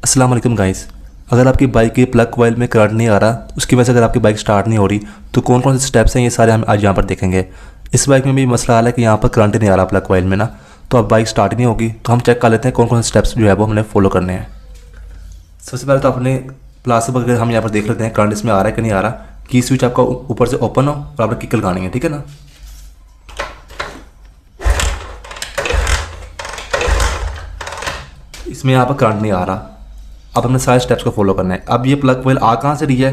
अस्सलाम वालेकुम गाइस। अगर आपकी बाइक के प्लग कॉइल में करंट नहीं आ रहा, उसकी वजह से अगर आपकी बाइक स्टार्ट नहीं हो रही, तो कौन कौन से स्टेप्स हैं ये सारे हम आज यहाँ पर देखेंगे। इस बाइक में भी मसला हाल है कि यहाँ पर करंट नहीं आ रहा प्लग कॉइल में ना, तो अब बाइक स्टार्ट ही नहीं होगी। तो हम चेक कर लेते हैं कौन कौन से स्टेप्स जो है वो हमने फॉलो करने हैं। सबसे पहले तो अपने प्लास्टिक वगैरह हम यहाँ पर देख लेते हैं करंट इसमें आ रहा है कि नहीं आ रहा। की स्विच आपका ऊपर से ओपन हो और आपने किक लगानी है, ठीक है ना। इसमें यहाँ पर करंट नहीं आ रहा। अब हमने सारे स्टेप्स को फॉलो करना है। अब ये प्लग कॉइल आ कहाँ से रही है,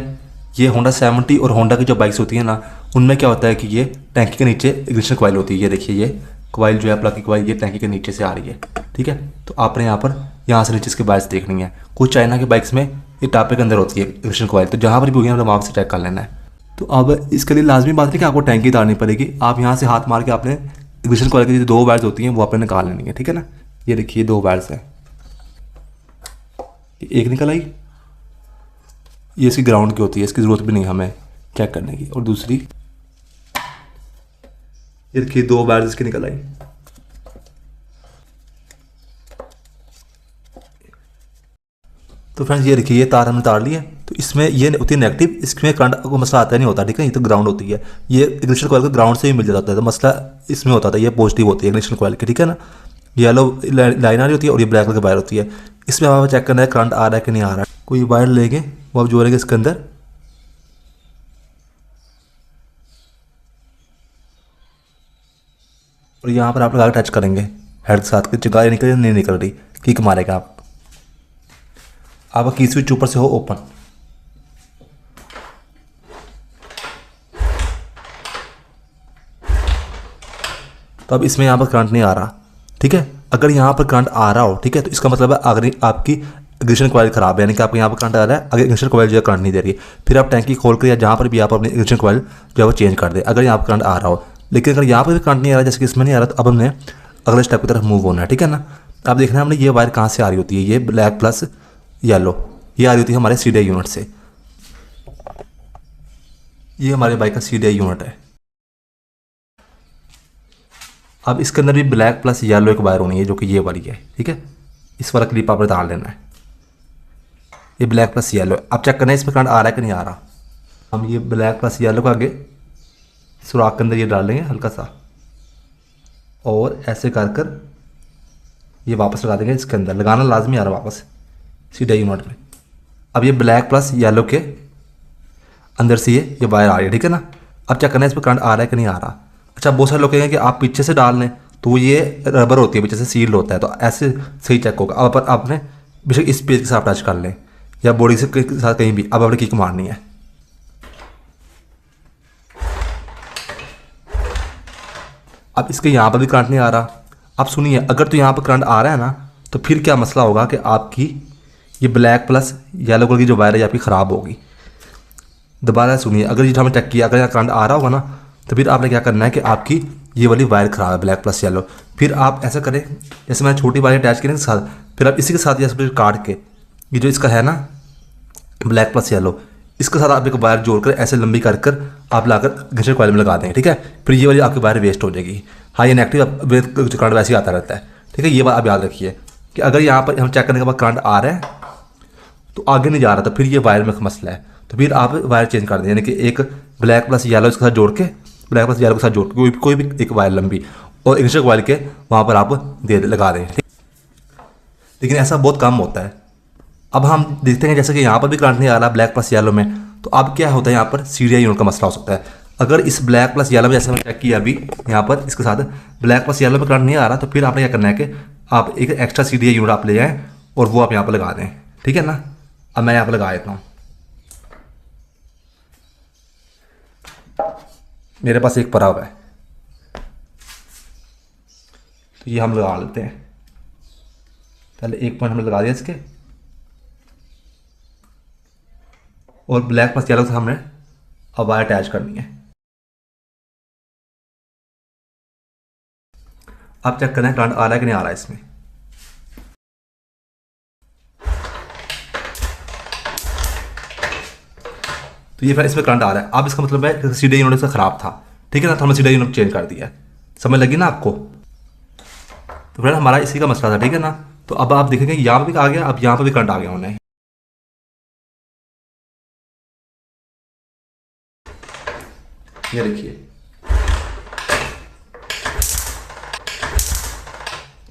ये होंडा 70 और होंडा की जो बाइक्स होती है ना, उनमें क्या होता है कि ये टैंकी के नीचे इग्निशन कॉइल होती है। ये देखिए, ये कॉइल जो है प्लग की कॉइल, ये टैंकी के नीचे से आ रही है, ठीक है। तो आपने यहाँ से नीचे इसकी बाइक्स देखनी है। कुछ चाइना की बाइक्स में ये टापे के अंदर होती है इग्निशन कॉइल, तो जहाँ पर भी होगी हमने वहाँ से चेक कर लेना है। तो अब इसके लिए लाजमी बात है कि आपको टैंकी उतारनी पड़ेगी। आप यहाँ से हाथ मार के आपने इग्निशन कॉइल की जो 2 वायर्स होती हैं वो आपने निकाल लेनी है, ठीक है ना। ये देखिए 2 वायर्स हैं, एक निकल आई, ये इसकी ग्राउंड की होती है, इसकी ज़रूरत भी नहीं हमें चेक करने की। और दूसरी ये देखिए 2 वायर्स इसकी निकल आई। तो फ्रेंड्स ये देखिए, ये तार हमने तार ली है। तो इसमें ये होती है नेगेटिव, इसमें करंट को मसला आता नहीं होता, ठीक है। ये तो ग्राउंड होती है, ये इग्निशन कॉइल को ग्राउंड से ही मिल जाता है, तो मसला इसमें होता था। ये पॉजिटिव होती है इग्निशन कॉइल की, ठीक है ना। येलो लाइन आ रही होती है और ये ब्लैक कलर की वायर होती है। इसमें हमें चेक करना है करंट आ रहा है कि नहीं आ रहा है। कोई वायर लेंगे, वो आप जोड़ेंगे इसके अंदर, और यहाँ पर आप लगा टच करेंगे हेड के साथ, चिंगारी निकल रही नहीं निकल रही, किक मारेगा आप। आपका की स्विच ऊपर से हो ओपन, तो अब इसमें यहाँ पर करंट नहीं आ रहा, ठीक है। अगर यहाँ पर करंट आ रहा हो, ठीक है, तो इसका मतलब है अगर आपकी इग्निशन कॉइल खराब है, यानी कि आपको यहाँ पर करंट आ रहा है, अगर इग्निशन कॉइल जो है करंट नहीं दे रही है, फिर आप टैंकी खोल कर या जहाँ पर भी आप अपनी इग्निशन कॉइल जो है वो चेंज कर दें, अगर यहाँ पर करंट आ रहा हो। लेकिन अगर यहाँ पर भी करंट नहीं आ रहा, जैसे कि इसमें नहीं आ रहा, तो अब हमने अगले स्टेप की तरफ मूव होना है, ठीक है ना। अब देखना है हमने ये वायर कहाँ से आ रही होती है, ये ब्लैक प्लस येलो, ये आ रही होती है हमारे CDI यूनिट से। ये हमारे बाइक का CDI यूनिट है। अब इसके अंदर भी ब्लैक प्लस येलो एक वायर होनी है, जो कि ये वाली है, ठीक है। इस वाला क्लिप आपने डाल लेना है, ये ब्लैक प्लस येलो। अब चेक करना है इसमें करंट आ रहा है कि नहीं आ रहा। हम ये ब्लैक प्लस येलो को आगे सुराख के अंदर ये डाल लेंगे हल्का सा, और ऐसे कर ये वापस लगा देंगे इसके अंदर। लगाना लाजमी आ रहा वापस CDI यूनिट में। अब ये ब्लैक प्लस येलो के अंदर से ये वायर आ रही है, ठीक है ना। अब चेक करना है इसमें करंट आ रहा है कि नहीं आ रहा। अच्छा, बहुत सारे लोग कहेंगे कि आप पीछे से डाल लें, तो ये रबर होती है, पीछे से सील्ड होता है, तो ऐसे सही चेक होगा। अब आपने बेशक इस पेज के साथ टच कर लें या बॉडी से के साथ कहीं भी, अब आपने किक मारनी है। अब इसके यहाँ पर भी करंट नहीं आ रहा। अब सुनिए, अगर तो यहाँ पर करंट आ रहा है ना, तो फिर क्या मसला होगा कि आपकी ये ब्लैक प्लस येलो कलर की जो वायर है आपकी ख़राब होगी। दोबारा सुनिए, अगर ये हमें चेक किया, अगर यहाँ करंट आ रहा होगा ना, तो फिर आपने क्या करना है कि आपकी ये वाली वायर ख़राब है ब्लैक प्लस येलो। फिर आप ऐसा करें, जैसे मैंने छोटी वायर अटैच की ना इसके साथ, फिर आप इसी के साथ जैसे काट के ये जो इसका है ना ब्लैक प्लस येलो, इसके साथ आप एक वायर जोड़कर ऐसे लंबी कर आप लाकर घिसर कॉइल में लगा देंगे, ठीक है। फिर ये वाली आपकी वायर वेस्ट हो जाएगी। हाँ, ये नेगेटिव करंट वैसे ही आता रहता है, ठीक है। ये बात आप याद रखिए कि अगर यहाँ पर हम चेक करने के बाद करंट आ रहा है तो आगे नहीं जा रहा, तो फिर ये वायर में मसला है, तो फिर आप वायर चेंज कर दें। यानी कि एक ब्लैक प्लस येलो इसके साथ जोड़ के, ब्लैक प्लस येलो के साथ जोड़ के कोई भी एक वायर लंबी, और इग्निशन कॉइल के वहाँ पर आप लगा दें, ठीक। लेकिन ऐसा बहुत कम होता है। अब हम देखते हैं जैसे कि यहाँ पर भी करंट नहीं आ रहा ब्लैक प्लस येलो में, तो अब क्या होता है, यहाँ पर CDI यूनिट का मसला हो सकता है। अगर इस ब्लैक प्लस येलो में, जैसे हमने चेक किया अभी, यहाँ पर इसके साथ ब्लैक प्लस येलो में करंट नहीं आ रहा, तो फिर आपने क्या करना है कि आप एक एक्स्ट्रा CDI यूनिट आप ले जाएँ और वो आप यहाँ पर लगा दें, ठीक है ना। अब मैं यहाँ पर लगा देता हूँ, मेरे पास एक पड़ा हुआ है, तो ये हम लगा लेते हैं। पहले एक पॉइंट हमने लगा दिया इसके, और ब्लैक प्लस येलो से हमने अब वायर अटैच करनी है। अब चेक करना है करंट आ रहा है कि नहीं आ रहा है इसमें। तो ये फिर इसमें करंट आ रहा है। अब इसका मतलब है CDI यूनिट से ख़राब था, ठीक है ना, तो हमने CDI यूनिट चेंज कर दिया है। समझ लगी ना आपको। तो फिर हमारा इसी का मसला था, ठीक है ना। तो अब आप देखेंगे यहाँ पर भी आ गया, अब यहाँ पर भी करंट आ गया होना है। ये देखिए,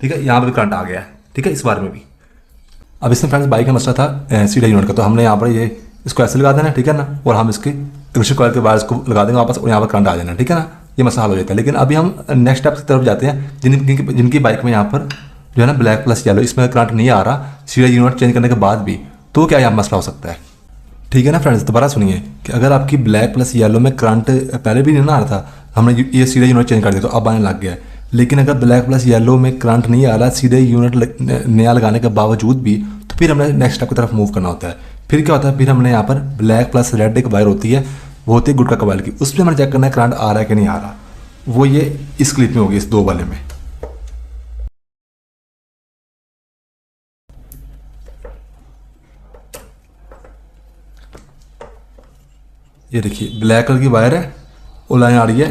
ठीक है, यहाँ पर भी करंट आ गया है। ठीक है, इस बार में भी। अब इसमें फ्रेंड्स बाइक का मसला था सीधा यूनिट का, तो हमने यहाँ पर ये इसको ऐसे लगा देना, ठीक है ना, और हम इसके इलेक्ट्रिक कॉइल के वायर्स को लगा देंगे वापस और यहाँ पर करंट आ जाना, ठीक है ना, ये मसला हल हो जाता है। लेकिन अभी हम नेक्स्ट स्टेप की तरफ जाते हैं, जिनकी बाइक में यहाँ पर जो है ना ब्लैक प्लस येलो, इसमें करंट नहीं आ रहा सीधा यूनिट चेंज करने के बाद भी, तो क्या यहाँ मसला हो सकता है। ठीक है ना फ्रेंड्स, दोबारा सुनिए कि अगर आपकी ब्लैक प्लस येलो में करंट पहले भी नहीं ना आ रहा था, हमने ये सीधे यूनिट चेंज कर दिया तो अब आने लग गया है। लेकिन अगर ब्लैक प्लस येलो में करंट नहीं आ रहा सीधे यूनिट नया लगाने के बावजूद भी, तो फिर हमने नेक्स्ट स्टेप की तरफ मूव करना होता है। फिर क्या होता है, फिर हमने यहाँ पर ब्लैक प्लस रेड एक वायर होती है, वो होती है गुटका कॉइल की, उसमें हमें चेक करना है करंट आ रहा है कि नहीं आ रहा। वो ये इस क्लिप में होगी, इस 2 वाले में। ये देखिए ब्लैक कलर की वायर है और लाइन आ रही है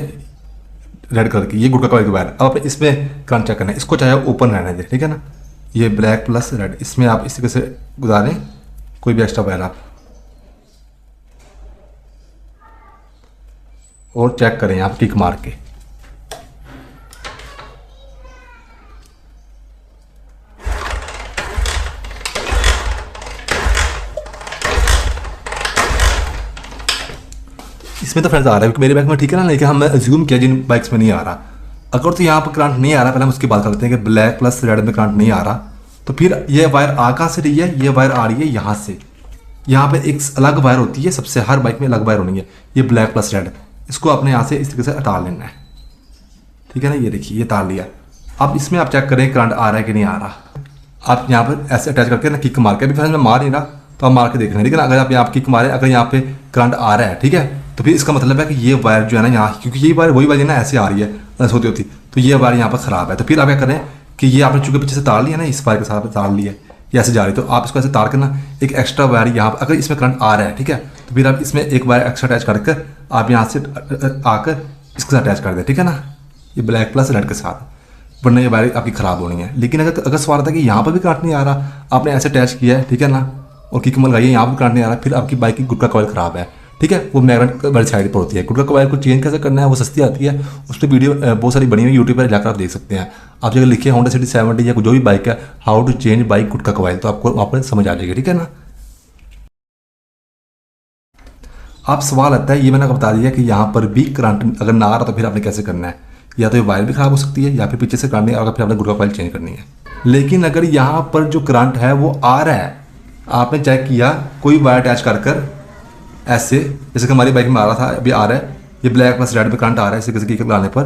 रेड कलर की, ये गुटका कॉइल की वायर। अब आपने इसमें करंट चेक करना है, इसको चाहे ओपन रहना है, ठीक है ना, ये ब्लैक प्लस रेड, इसमें आप इस तरीके से गुजारें कोई भी एक्स्ट्रा वायर आप, और चेक करें आप किक मार के। इसमें तो फ्रेंड्स आ रहा है क्योंकि मेरी बाइक में, ठीक है ना, लेकिन हमने अज्यूम किया जिन बाइक्स में नहीं आ रहा। अगर तो यहाँ पर करंट नहीं आ रहा, पहले हम उसकी बात करते हैं कि ब्लैक प्लस रेड में करंट नहीं आ रहा, तो फिर ये वायर आ कहाँ से रही है, ये वायर आ रही है यहाँ से। यहाँ पे एक अलग वायर होती है, सबसे हर बाइक में अलग वायर होनी है, ये ब्लैक प्लस रेड, इसको आपने यहाँ से इस तरीके से हटा लेना है, ठीक है ना। ये देखिए ये तार लिया। अब इसमें आप चेक करें करंट आ रहा है कि नहीं आ रहा। आप यहाँ पर ऐसे अटैच करके ना किक मार के, अभी फिर मैं मार नहीं रहा तो आप मार के देख रहे हैं, ठीक है ना। अगर आप यहाँ किक मारे, अगर यहाँ पे करंट आ रहा है, ठीक है, तो फिर इसका मतलब है कि ये वायर जो है ना यहाँ, क्योंकि ये वायर वही वायर ना ऐसे आ रही है होती होती, तो ये वायर यहाँ पर ख़राब है। तो फिर आप क्या करें कि ये आपने चूँकि पीछे से तार लिया ना, इस वायर के साथ तार लिया, ये ऐसे जा रही है, तो आप इसको ऐसे तार करना, एक एक्स्ट्रा वायर यहाँ पर, अगर इसमें करंट आ रहा है, ठीक है, तो फिर आप इसमें एक वायर एक्स्ट्रा अटैच करके आप यहाँ से आकर इसके साथ अटैच कर दें, ठीक है ना, ये ब्लैक प्लस रेड के साथ, वरना ये वायर आपकी ख़राब होनी है। लेकिन अगर सवाल था कि यहाँ पर भी करंट नहीं आ रहा, आपने ऐसे अटैच किया है, ठीक है ना, और किक लगाई है, यहाँ पर करंट नहीं आ रहा, फिर आपकी बाइक की गुटका कॉइल ख़राब है, ठीक है, वो मैग्नेट वाली साइड पर होती है। गुटका कॉइल को चेंज कैसे करना है, वो सस्ती आती है, उस पर वीडियो बहुत सारी बनी हुई यूट्यूब पर जाकर आप देख सकते हैं। आप जगह लिखिए होंडा सिटी 70 या जो भी बाइक है, हाउ टू चेंज बाइक गुटका कॉइल, तो आपको वहाँ पर समझ आ जाएगी, ठीक है ना। आप सवाल आता है, ये मैंने बता दिया कि यहाँ पर भी करंट अगर ना आ रहा तो फिर आपने कैसे करना है, या तो ये वायर भी खराब हो सकती है, या फिर पीछे से करंट नहीं आ रहा, फिर आपने गुटका कॉइल चेंज करनी है। लेकिन अगर यहाँ पर जो करंट है वो आ रहा है, आपने चेक किया कोई वायर अटैच कर ऐसे, जैसे कि हमारी बाइक में आ रहा था, अभी आ रहा है, ये ब्लैक प्लस रेड पे करंट आ रहा है इसे किसी लगाने पर,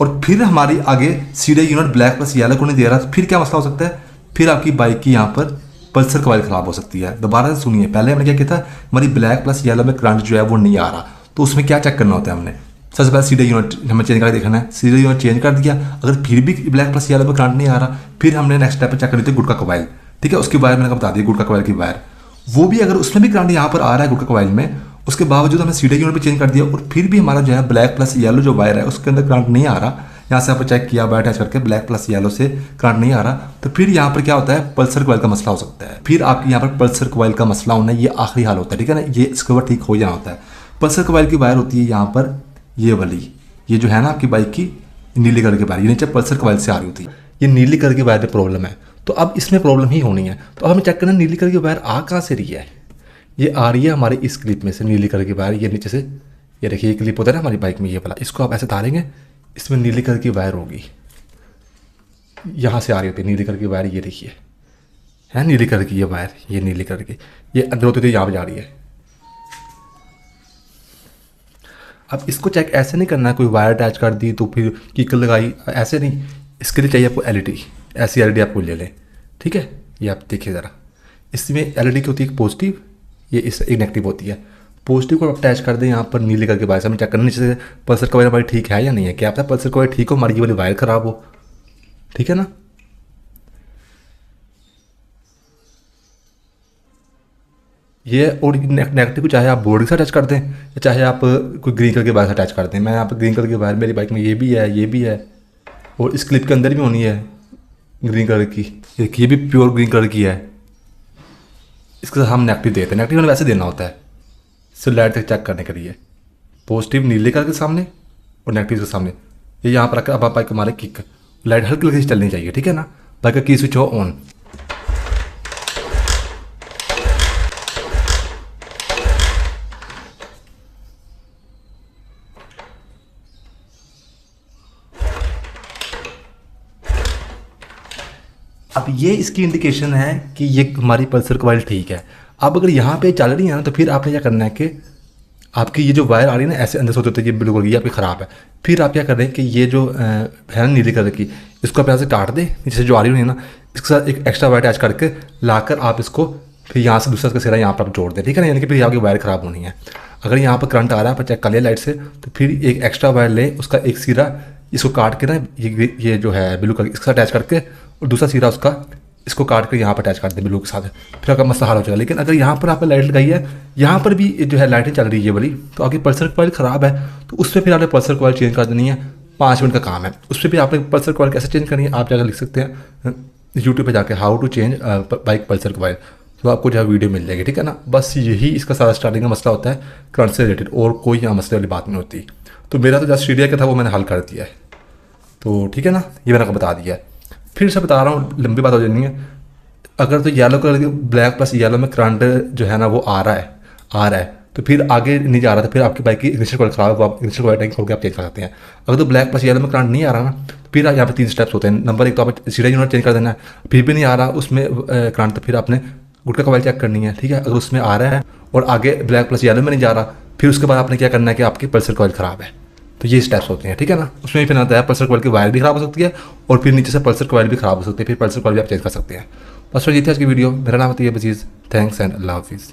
और फिर हमारी आगे सीधे यूनिट ब्लैक प्लस येलो को नहीं दे रहा, तो फिर क्या मसला हो सकता है, फिर आपकी बाइक की यहाँ पर पल्सर कॉइल ख़राब हो सकती है। दोबारा से सुनिए, पहले हमने क्या किया था, हमारी ब्लैक प्लस येलो में करंट जो है वो नहीं आ रहा, तो उसमें क्या चेक करना होता है, हमने सबसे पहले सीधे यूनिट हमें चेंज करके देखना है, सीधे यूनिट चेंज कर दिया, अगर फिर भी ब्लैक प्लस येलो में करंट नहीं आ रहा, फिर हमने नेक्स्ट स्टेप पर चेक करनी थी गुटका कॉइल, ठीक है, उसकी वायर मैंने बता दी गुटका कॉइल की वायर, वो भी अगर उसमें भी करंट यहाँ पर आ रहा है गुटका कॉइल में, उसके बावजूद हमने सीधे यूनिट पे चेंज कर दिया, और फिर भी हमारा जो है ब्लैक प्लस येलो जो वायर है उसके अंदर करंट नहीं आ रहा, यहाँ से आपने चेक किया वायर अटैच करके ब्लैक प्लस येलो से करंट नहीं आ रहा, तो फिर यहाँ पर क्या होता है, पल्सर कॉइल का मसला हो सकता है। फिर आपके यहाँ पर पल्सर कॉइल का मसला होना ये आखिरी हाल होता है, ठीक है ना, ये इसके ऊपर ठीक हो जाना होता है। पल्सर कॉइल की वायर होती है यहाँ पर ये वाली, ये जो है ना आपकी बाइक की नीली कलर की वायर, ये नीचे पल्सर कॉइल से आ रही होती है, ये नीली कलर की वायर में प्रॉब्लम है, तो अब इसमें प्रॉब्लम ही होनी है। तो अब हमें चेक करना नीली कलर की वायर आ कहाँ से रही है, ये आ रही है हमारी इस क्लिप में से, नीली कलर की वायर, ये नीचे से, ये देखिए ये क्लिप होता है ना हमारी बाइक में ये वाला, इसको आप ऐसे तारेंगे, इसमें नीली कलर की वायर होगी, यहाँ से आ रही होती है नीली कलर की वायर, ये देखिए है नीली कलर की ये वायर, ये नीली कलर की, ये अंदर होती थी यहाँ पर जा रही है। अब इसको चेक ऐसे नहीं करना है, कोई वायर अटैच कर दी तो फिर किक लगाई, ऐसे नहीं, इसके लिए चाहिए आपको एलईडी, ऐसी एलईडी आपको ले लें, ठीक है। ये आप देखिए ज़रा, इसमें एलईडी की होती है एक पॉजिटिव, ये इस एक नेगेटिव होती है, पॉजिटिव को अटैच कर दें यहाँ पर नीले कलर के वायर से, हमें चेक करना नीचे से पल्सर का वायर हमारी ठीक है या नहीं है, क्या पता पल्सर का वायर ठीक हो, हमारी ये वाली वायर ख़राब हो, ठीक है ना। ये और नेगेटिव को चाहे आप बोर्ड के साथ अटैच कर दें, या चाहे आप कोई ग्रीन कलर के वायर से अटैच कर दें। मैं यहाँ पर ग्रीन कलर के वायर मेरी बाइक में ये भी है, ये भी है, और इस क्लिप के अंदर भी होनी है ग्रीन कलर की, ये भी प्योर ग्रीन कलर की है। इसके साथ हम नेगेटिव देते हैं, नेगेटिव हमें वैसे देना होता है सिर्फ लाइट तक चेक करने के लिए। पॉजिटिव नीले कलर के सामने और नेगेटिव के सामने, ये यहाँ पर रखकर अब आप हमारे किक लाइट हल्की हल्की चलनी चाहिए, ठीक है ना। बाइक का की स्विच हो ऑन। अब ये इसकी इंडिकेशन है कि ये हमारी पल्सर कॉइल ठीक है। अब अगर यहाँ पे चल रही है ना तो फिर आपने क्या करना है कि आपकी ये जो वायर आ रही है ना ऐसे अंदर से होते होते ये बिल्कुल ये आपकी ख़राब है। फिर आप क्या कर रहे हैं कि ये जो है ना नीले कलर की, इसको आप यहाँ से काट दें, नीचे से जो आ रही है ना इसके साथ एक एक्स्ट्रा वायर अटैच करके लाकर आप इसको फिर यहाँ से दूसरा सिरा यहाँ पर आप जोड़ दें, ठीक है ना। यानी कि फिर यहाँ की वायर ख़राब होनी है। अगर यहाँ पर करंट आ रहा है आप चेक कर लिया लाइट से, तो फिर एक एक्स्ट्रा वायर लें, उसका एक सिरा इसको काट के ना ये जो है ब्लू कलर इसके साथ अटैच करके और दूसरा सिरा उसका इसको काट कर यहाँ पर अटैच कर दें ब्लू के साथ, फिर आपका मसला हल हो जाएगा। लेकिन अगर यहाँ पर आपने लाइट लगाई है, यहाँ पर भी जो है लाइटें चल रही है ये वाली, तो आपकी पल्सर कॉइल ख़राब है, तो उस पर फिर आपने पल्सर कॉइल चेंज कर देनी है। 5 मिनट का काम है। उस पर भी आपने पल्सर कॉइल कैसे चेंज करनी है आप जाकर लिख सकते हैं यूट्यूब पे जाके how to change bike Pulsar coil, तो आपको जो है वीडियो मिल जाएगी, ठीक है ना। बस यही इसका सारा स्टार्टिंग का मसला होता है करंट से रिलेटेड, और कोई यहाँ मसले वाली बात नहीं होती। तो मेरा तो जस्ट मीडिया का था वो मैंने हल कर दिया है, तो ठीक है ना, ये मैंने आपको बता दिया है। फिर से बता रहा हूँ, लंबी बात हो जानी है। अगर तो येलो कलर की ब्लैक प्लस येलो में करंट जो है ना वो आ रहा है तो फिर आगे नहीं जा रहा था, फिर आपकी बाइक की इग्निशन कॉइल खराब है, आप इग्निशन कॉइल टैंक खोल के आप चेंज कर सकते हैं। अगर तो ब्लैक प्लस येलो में करंट नहीं आ रहा ना, तो फिर यहाँ पे 3 स्टेप्स होते हैं। नंबर 1 तो आप सीधा यूनिट चेंज कर देना है, फिर भी नहीं आ रहा उसमें करंट, तो फिर आपने गुटका कॉइल चेक करनी है, ठीक है। अगर उसमें आ रहा है और आगे ब्लैक प्लस येलो में नहीं जा रहा, फिर उसके बाद आपने क्या करना है कि आपकी पल्सर कॉइल ख़राब है। तो ये स्टेप्स होते हैं, ठीक है ना। उसमें फिर आता है पल्सर कॉइल की वायर भी ख़राब हो सकती है और फिर नीचे से पल्सर कॉइल भी ख़राब हो सकती है, फिर पल्सर कॉइल भी आप चेंज कर सकते हैं। बस ये थी आज की वीडियो। मेरा नाम है बजीज़। थैंक्स एंड अल्लाह हाफिज़।